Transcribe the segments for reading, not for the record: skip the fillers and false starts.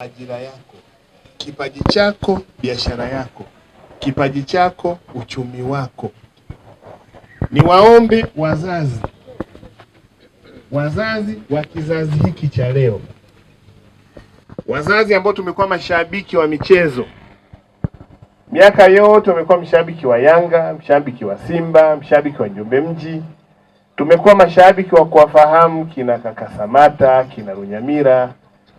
Ajira yako, kipaji chako, biashara yako, kipaji chako, uchumi wako. Niwaombe wazazi wa kizazi hiki cha leo, wazazi ambao tumekuwa mashabiki wa michezo, miaka yote tumekuwa mshabiki wa Yanga, mshabiki wa Simba, mshabiki wa Njombe Mji, tumekuwa mashabiki wa kuwafahamu kina Kaka Samata, kina Runyamira,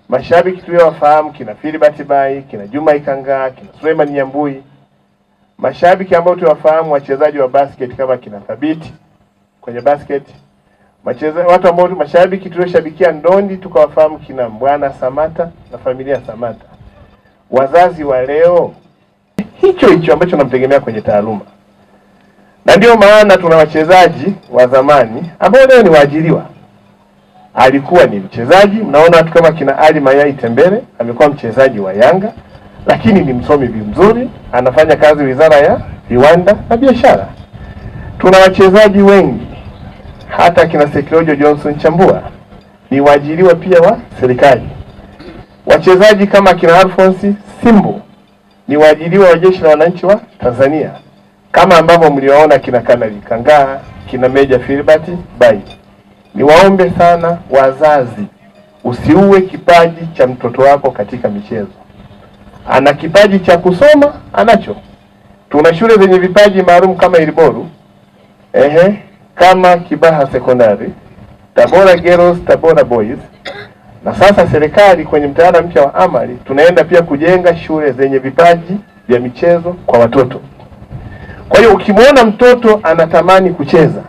mashabiki tuliowafahamu kina Philbert Bayi, kina Juma Ikanga, kina Suleiman Nyambui, mashabiki ambao tuwafahamu wachezaji wa basket kama kina Thabiti kwenye basket, watu ambao mashabiki tulioshabikia ndondi tukawafahamu kina Mbwana Samata na familia Samata. Wazazi wa leo hicho ambacho namtegemea kwenye taaluma. Na ndio maana tuna wachezaji wa zamani ambao leo ni waajiriwa. Alikuwa ni mchezaji, mnaona watu kama kina Ali Mayai Tembele, amekuwa mchezaji wa Yanga, lakini ni msomi vizuri, anafanya kazi Wizara ya Viwanda na Biashara. Tuna wachezaji wengi, hata kina Sekiojo Johnson Chambua ni waajiriwa pia wa serikali. Wachezaji kama kina Alphonse Simbu ni waajiriwa wa Jeshi la Wananchi wa Tanzania, kama ambavyo mliwaona kina Kanali Kangaa, kina Meja Philbert Bayi. Niwaombe sana wazazi, usiue kipaji cha mtoto wako katika michezo. Ana kipaji cha kusoma, anacho. Tuna shule zenye vipaji maalum kama Iliboru, kama Kibaha Sekondari, Tabora Girls, Tabora Boys. Na sasa serikali kwenye mtaala mpya wa amali tunaenda pia kujenga shule zenye vipaji vya michezo kwa watoto. Kwa hiyo ukimwona mtoto anatamani kucheza,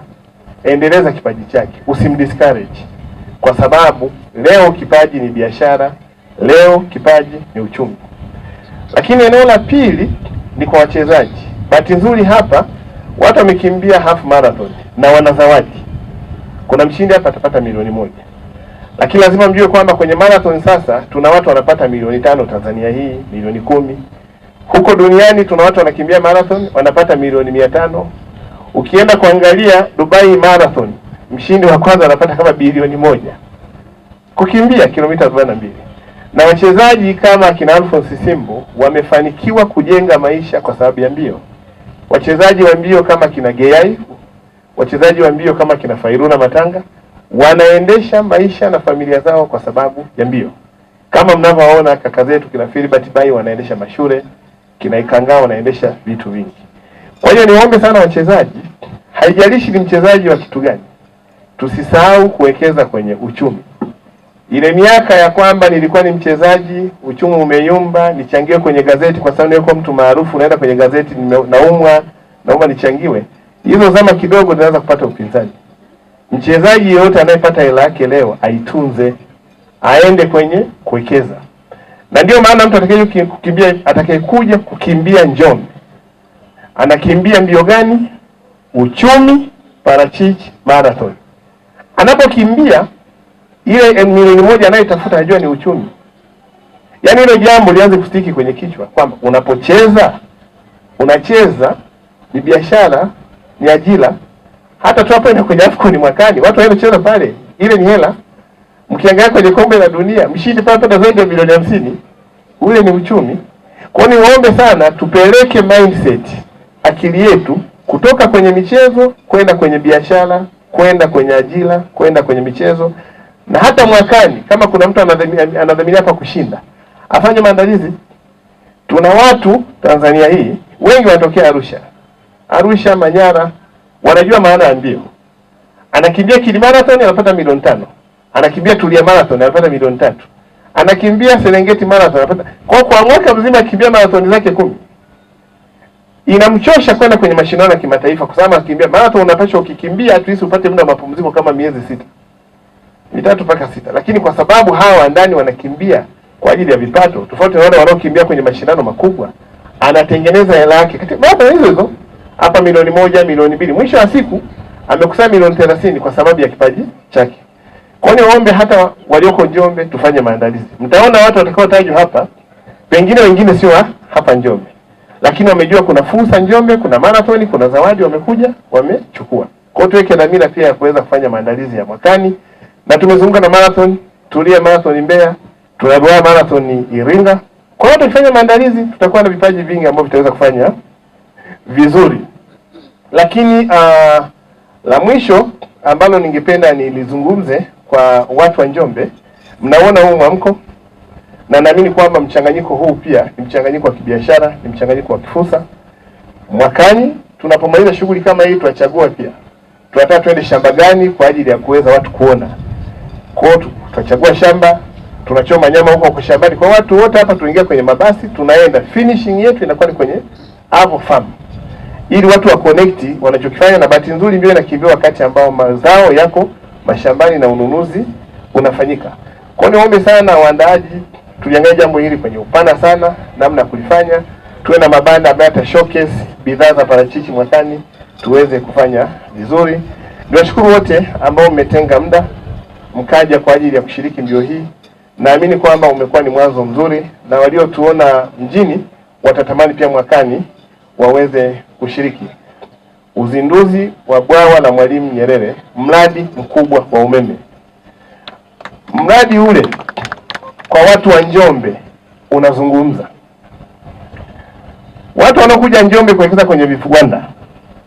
endeleza kipaji chake, usimdiscourage, kwa sababu leo kipaji ni biashara, leo kipaji ni uchumi. Lakini eneo la pili ni kwa wachezaji. Bahati nzuri hapa watu wamekimbia half marathon na wana zawadi. Kuna mshindi hapa atapata milioni 1. Lakini lazima mjue kwamba kwenye marathon sasa tuna watu wanapata milioni 5 Tanzania hii, milioni 10. Huko duniani tuna watu wanakimbia marathon wanapata milioni 500. Ukienda kuangalia Dubai Marathon, mshindi wa kwanza anapata kama bilioni 1 kukimbia kilomita 42. Na wachezaji kama kina Alphonse Simbu wamefanikiwa kujenga maisha kwa sababu ya mbio. Wachezaji wa mbio kama kina Geyai, wachezaji wa mbio kama kina Fairuna Matanga wanaendesha maisha na familia zao kwa sababu ya mbio. Kama mnavyoona kaka zetu kina Philbert Bayi wanaendesha mashule, kina Ikanga wanaendesha vitu vingi. Kwa hiyo niombe sana wachezaji, haijalishi ni mchezaji wa kitu gani, tusisahau kuwekeza kwenye uchumi. Ile miaka ya kwamba nilikuwa ni mchezaji, uchumi umeyumba, nichangiwe kwenye gazeti kwa sababu nilikuwa mtu maarufu, naenda kwenye gazeti naomba nichangiwe. Hizo zama kidogo tunaweza kupata upinzani. Mchezaji yote anayepata hela yake leo aitunze, aende kwenye kuwekeza. Na ndio maana mtu atakayekuja kukimbia Njombe anakimbia mbio gani? Uchumi parachichi marathon. Anapokimbia ile milioni 1 anayetafuta anajua ni uchumi. Yaani ile jambo lianze kustiki kwenye kichwa kwamba unapocheza unacheza ni biashara, ni ajira. Hata tunapoenda kwenye AFCON mwakani watu wanacheza pale, ile ni hela. Mkiangalia kwenye kombe la dunia mshindi pale zaidi ya milioni 50, ule ni uchumi. Kwa hiyo niwaombe sana tupeleke mindset, akili yetu kutoka kwenye michezo kwenda kwenye biashara, kwenda kwenye ajira, kwenda kwenye michezo. Na hata mwakani kama kuna mtu anadhamiria hapa kushinda, afanye maandalizi. Tuna watu Tanzania hii wengi wanatokea Arusha, Manyara, wanajua maana ya mbio. Anakimbia Kilimarathon anapata milioni 5. Anakimbia Tulia Marathon anapata milioni 3. Anakimbia Serengeti Marathon anapata. Kwa mwaka mzima akimbia marathon zake 10. Inamchosha kwenda kwenye mashindano ya kimataifa kwa sababu akimbia marathon unapaswa ukikimbia at least upate muda wa mapumziko kama miezi 6. 3 mpaka 6. Lakini kwa sababu hawa ndani wanakimbia kwa ajili ya vipato, tofauti na wale wanaokimbia kwenye mashindano makubwa, anatengeneza hela yake. Katika marathon hizo hapa milioni 1, milioni 2. Mwisho wa siku amekusanya milioni 30 kwa sababu ya kipaji chake. Kwa hiyo niombe hata walioko Njombe tufanye maandalizi. Mtaona watu watakaotajwa hapa, pengine wengine sio hapa Njombe, lakini wamejua kuna fursa Njombe, kuna marathon, kuna zawadi wamekuja, wamechukua. Kwa hiyo tuweke dhamira pia ya kuweza kufanya maandalizi ya mwakani. Na tumezunguka na marathon, Tulia Marathon Mbeya, tuna Ruaha Marathon Iringa. Kwa hiyo tukifanya maandalizi tutakuwa na vipaji vingi ambavyo vitaweza kufanya vizuri. Lakini la mwisho ambalo ningependa nilizungumze kwa watu wa Njombe, mnaona huu mwamko, na naamini kwamba mchanganyiko huu pia ni mchanganyiko wa kibiashara, ni mchanganyiko wa kifursa. Mwakani tunapomaliza shughuli kama hii tutachagua pia tunataka twende shamba gani kwa ajili ya kuweza watu kuona. Kwa hiyo tutachagua shamba, tunachoma nyama huko shambani kwa watu wote hapa, tuingia kwenye mabasi, tunaenda finishing yetu inakuwa ni kwenye Avo Farm, ili watu wa connect wanachokifanya. Na bahati nzuri ndio inakimbia wakati ambao mazao yako mashambani na ununuzi unafanyika. Kwa hiyo niombe sana waandaaji, tuliangalia jambo hili kwenye upana sana, namna ya kulifanya. Tuwe na mabanda ambayo yata showcase bidhaa za parachichi mwakani, tuweze kufanya vizuri. Niwashukuru wote ambao mmetenga muda mkaja kwa ajili ya kushiriki mbio hii. Naamini kwamba umekuwa ni mwanzo mzuri, na waliotuona mjini watatamani pia mwakani waweze kushiriki. Uzinduzi wa bwawa la Mwalimu Nyerere, mradi mkubwa wa umeme. Mradi ule kwa watu wa Njombe unazungumza. Watu wanaokuja Njombe kuwekeza kwenye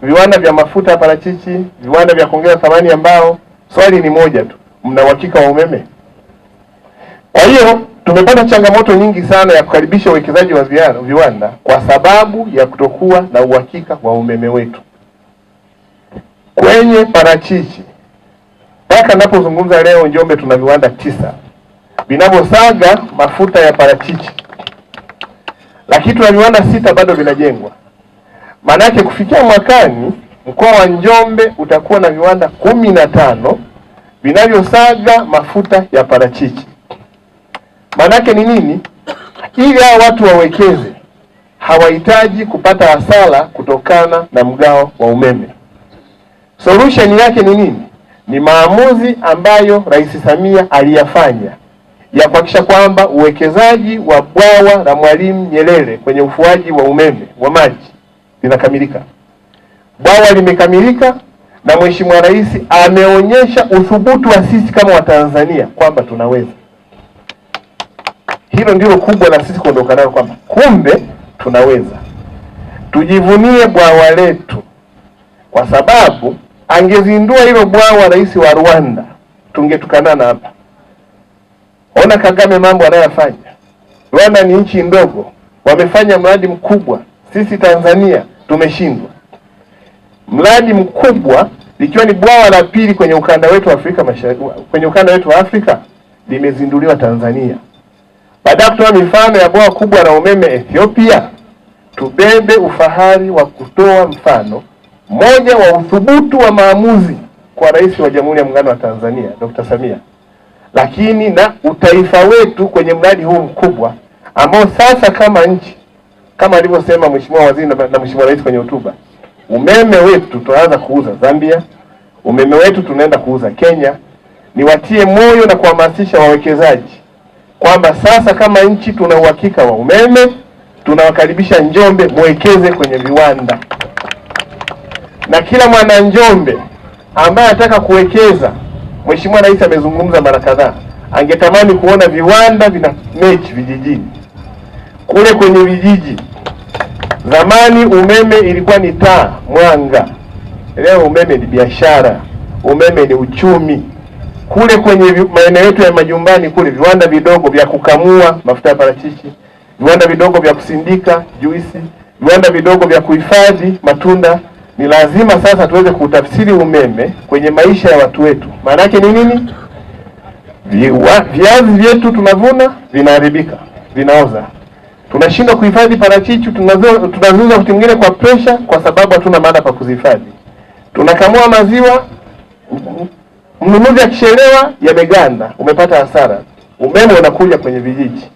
viwanda vya mafuta ya parachichi, viwanda vya kuongeza thamani ya mbao, swali ni moja tu, mna uhakika wa umeme? Kwa hiyo tumepata changamoto nyingi sana ya kukaribisha uwekezaji wa viwanda kwa sababu ya kutokuwa na uhakika wa umeme wetu. Kwenye parachichi, mpaka ninapozungumza leo Njombe tuna viwanda 9 vinavyosaga mafuta ya parachichi, lakini tuna viwanda 6 bado vinajengwa. Maana yake kufikia mwakani mkoa wa Njombe utakuwa na viwanda 15 vinavyosaga mafuta ya parachichi. Maana yake ni nini? Ili hao watu wawekeze, hawahitaji kupata hasara kutokana na mgao wa umeme. Solution yake ni nini? Ni maamuzi ambayo Rais Samia aliyafanya ya kuhakikisha kwamba uwekezaji wa bwawa la Mwalimu Nyerere kwenye ufuaji wa umeme wa maji linakamilika. Bwawa limekamilika na Mheshimiwa Rais ameonyesha uthubutu wa sisi kama Watanzania kwamba tunaweza. Hilo ndilo kubwa la sisi kuondoka nalo, kwamba kumbe tunaweza. Tujivunie bwawa letu, kwa sababu angezindua hilo bwawa rais wa Rwanda tungetukanana hapa. Ona Kagame mambo anayofanya. Rwanda ni nchi ndogo, wamefanya mradi mkubwa. Sisi Tanzania tumeshindwa. Mradi mkubwa likiwa ni bwawa la pili kwenye ukanda wetu wa Afrika Mashariki, kwenye ukanda wetu wa Afrika, limezinduliwa Tanzania. Baada ya kutoa mifano ya bwawa kubwa la umeme Ethiopia, tubebe ufahari wa kutoa mfano moja wa uthubutu wa maamuzi kwa Rais wa Jamhuri ya Muungano wa Tanzania Dr. Samia, lakini na utaifa wetu kwenye mradi huu mkubwa ambao sasa kama nchi, kama alivyosema Mheshimiwa Waziri na Mheshimiwa Rais kwenye hotuba, umeme wetu tunaanza kuuza Zambia, umeme wetu tunaenda kuuza Kenya. Niwatie moyo na kuhamasisha wawekezaji kwamba sasa kama nchi tuna uhakika wa umeme, tunawakaribisha Njombe muwekeze kwenye viwanda. Na kila mwana Njombe ambaye anataka kuwekeza, Mheshimiwa Rais amezungumza mara kadhaa, angetamani kuona viwanda vina mechi vijijini. Kule kwenye vijiji zamani umeme ilikuwa ni taa, mwanga. Leo umeme ni biashara, umeme ni uchumi. Kule kwenye maeneo yetu ya majumbani kule, viwanda vidogo vya kukamua mafuta ya parachichi, viwanda vidogo vya kusindika juisi, viwanda vidogo vya kuhifadhi matunda. Ni lazima sasa tuweze kutafsiri umeme kwenye maisha ya watu wetu. Maana yake ni nini? Viazi vyetu tunavuna vinaharibika, vinaoza. Tunashindwa kuhifadhi parachichi, tunaziuza wakati mwingine kwa pressure kwa sababu hatuna mahali pa kuzihifadhi. Tunakamua maziwa, mnunuzi akichelewa yameganda, umepata hasara. Umeme unakuja kwenye vijiji.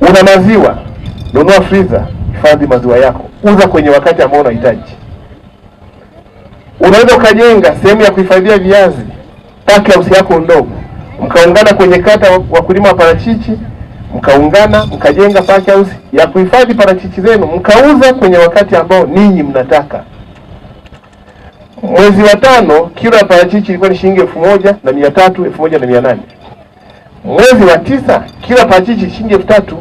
Una maziwa, nunua freezer, hifadhi maziwa yako, uza kwenye wakati ambao unahitaji. Unaweza ukajenga sehemu ya kuhifadhia viazi, paki house yako ndogo, mkaungana kwenye kata wakulima wa parachichi, mkaungana mkajenga paki house ya kuhifadhi parachichi zenu, mkauza kwenye wakati ambao ninyi mnataka. Mwezi wa 5 kilo ya parachichi ilikuwa ni shilingi 1,300, 1,800. Mwezi wa 9 kila parachichi shilingi 3,000.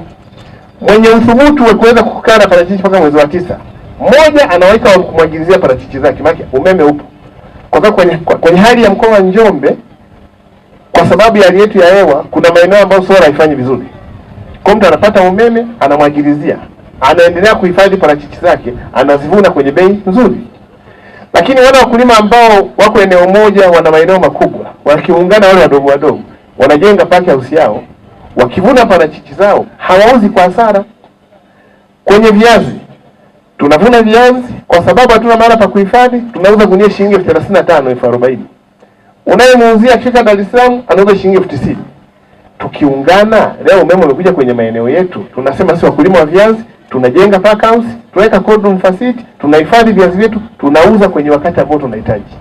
Mwenye uthubutu wa kuweza kukaa na parachichi mpaka mwezi wa 9, mmoja anawaika wa kumwagilizia parachichi zake, maana umeme upo. Kwa sababu kwenye hali ya mkoa wa Njombe, kwa sababu ya hali yetu ya hewa, kuna maeneo ambayo sola haifanyi vizuri. Kwa mtu anapata umeme, anamwagilizia, anaendelea kuhifadhi parachichi zake, anazivuna kwenye bei nzuri. Lakini wale wakulima ambao wako eneo moja, wana maeneo makubwa, wakiungana wale wadogo wadogo, wanajenga paki house yao, wakivuna parachichi zao hawauzi kwa hasara. Kwenye viazi, tunavuna viazi kwa sababu hatuna mahali pa kuhifadhi, tunauza gunia shilingi 35,000, 40,000. Unayemuuzia akifika Dar es Salaam anauza shilingi 90,000. Tukiungana, leo umeme umekuja kwenye maeneo yetu, tunasema si wakulima wa viazi, tunajenga pack house, tunaweka cold room facility, tunahifadhi viazi vyetu, tunauza kwenye wakati ambao tunahitaji.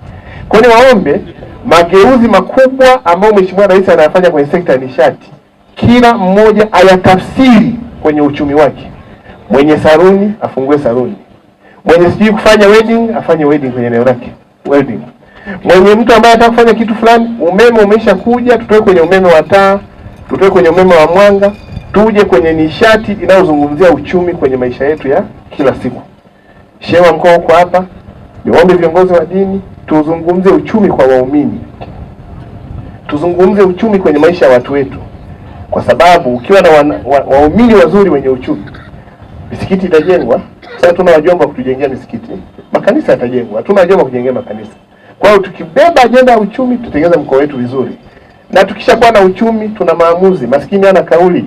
Kwa hiyo waombe mageuzi makubwa ambayo Mheshimiwa Rais anayafanya kwenye sekta ya nishati, kila mmoja ayatafsiri kwenye uchumi wake. Mwenye saruni afungue saruni, mwenye sijui kufanya wedding afanye wedding kwenye eneo lake wedding. Mwenye mtu ambaye anataka kufanya kitu fulani, umeme umesha kuja, tutoe kwenye umeme wa taa, tutoe kwenye umeme wa mwanga, tuje kwenye nishati inayozungumzia uchumi kwenye maisha yetu ya kila siku. Shehe wa mkoa uko hapa, niombe viongozi wa dini tuzungumze uchumi kwa waumini, tuzungumze uchumi kwenye maisha ya watu wetu, kwa sababu ukiwa na waumini wazuri wenye uchumi, misikiti itajengwa. Sasa tuna wajomba kutujengea misikiti, makanisa yatajengwa, tuna wajomba kujengea makanisa. Kwa hiyo tukibeba ajenda ya uchumi, tutengeneza mkoa wetu vizuri, na tukishakuwa na uchumi tuna maamuzi. Maskini hana kauli.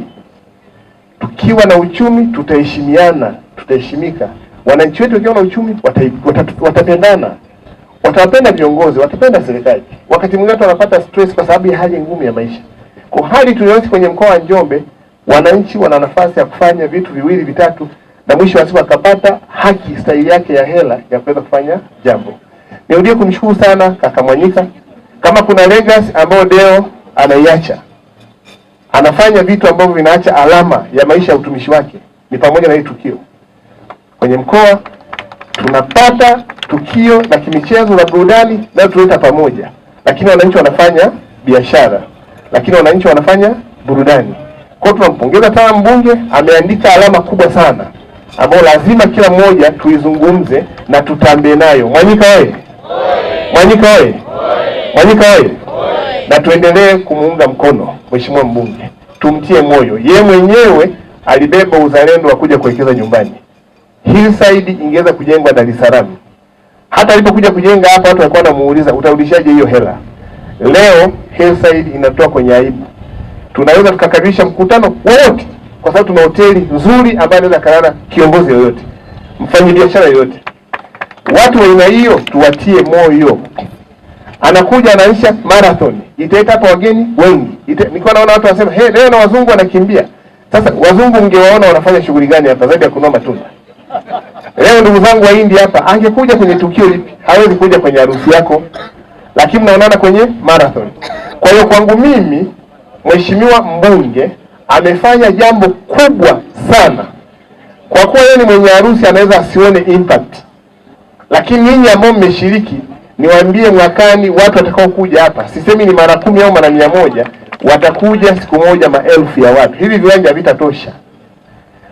Tukiwa na uchumi tutaheshimiana, tutaheshimika. Wananchi wetu wakiwa na uchumi watapendana, watawapenda viongozi, watapenda serikali. Wakati mwingine wanapata stress kwa sababu ya hali ngumu ya maisha. Kwa hali tuliyoishi kwenye mkoa wa Njombe, wananchi wana nafasi ya kufanya vitu viwili vitatu, na mwisho wa siku akapata haki stahili yake ya hela ya kuweza kufanya jambo. Nirudie kumshukuru sana kaka Mwanyika. Kama kuna legacy ambayo Deo anaiacha, anafanya vitu ambavyo vinaacha alama ya maisha ya utumishi wake, ni pamoja na hii tukio kwenye mkoa. Tunapata tukio la kimichezo na burudani na tuleta pamoja, lakini wananchi wanafanya biashara, lakini wananchi wanafanya burudani. Kwa hiyo tunampongeza sana mbunge, ameandika alama kubwa sana ambayo lazima kila mmoja tuizungumze na tutambe nayo. Mwanyika oye! Mwanyika oye! Mwanyika oye! Na tuendelee kumuunga mkono mheshimiwa mbunge, tumtie moyo. Yeye mwenyewe alibeba uzalendo wa kuja kuwekeza nyumbani. Hillside ingeweza kujengwa Dar es Salaam. Hata alipokuja kujenga hapa watu walikuwa wanamuuliza utarudishaje hiyo hela. Leo Hillside inatoa kwenye aibu. Tunaweza tukakamilisha mkutano wote kwa sababu tuna hoteli nzuri ambayo anaweza kalala kiongozi yoyote, mfanyabiashara yoyote. Watu wa aina hiyo tuwatie moyo. Anakuja anaisha marathon, itaita hapa wageni wengi. Nilikuwa naona watu wanasema, "Hey, leo na wazungu wanakimbia." Sasa wazungu mngewaona wanafanya shughuli gani hapa zaidi ya kununua matunda? Leo ndugu zangu wa India hapa, angekuja kwenye tukio lipi? Hawezi kuja kwenye harusi yako, lakini mnaonana kwenye marathon. Kwa hiyo kwangu mimi, mheshimiwa mbunge amefanya jambo kubwa sana. Kwa kuwa yeye ni mwenye harusi anaweza asione impact, lakini ninyi ambao mmeshiriki, niwaambie mwakani watu watakao kuja hapa, sisemi ni mara 10 au mara 100, watakuja siku moja maelfu ya watu. Hivi viwanja havitatosha.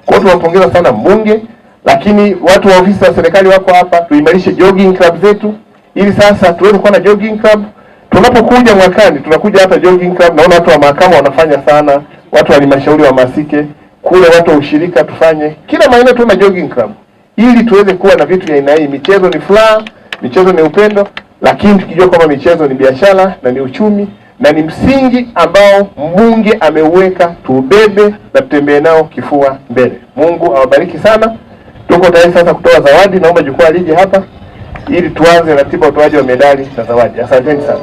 Kwa hiyo tunapongeza sana mbunge, lakini watu wa ofisi za serikali wako hapa, tuimarishe jogging club zetu ili sasa tuweze kuwa na jogging club. Tunapokuja mwakani tunakuja hapa jogging club. Naona watu wa mahakama wanafanya sana, watu wa halmashauri wa Masike kule, watu wa ushirika, tufanye kila maeneo tuwe na jogging club ili tuweze kuwa na vitu vya aina hii. Michezo ni furaha, michezo ni upendo, lakini tukijua kwamba michezo ni biashara na ni uchumi na ni msingi ambao mbunge ameuweka, tuubebe na tutembee nao kifua mbele. Mungu awabariki sana. Tuko tayari sasa kutoa zawadi. Naomba jukwaa lije hapa ili tuanze ratiba utoaji wa medali na zawadi. Asanteni sana.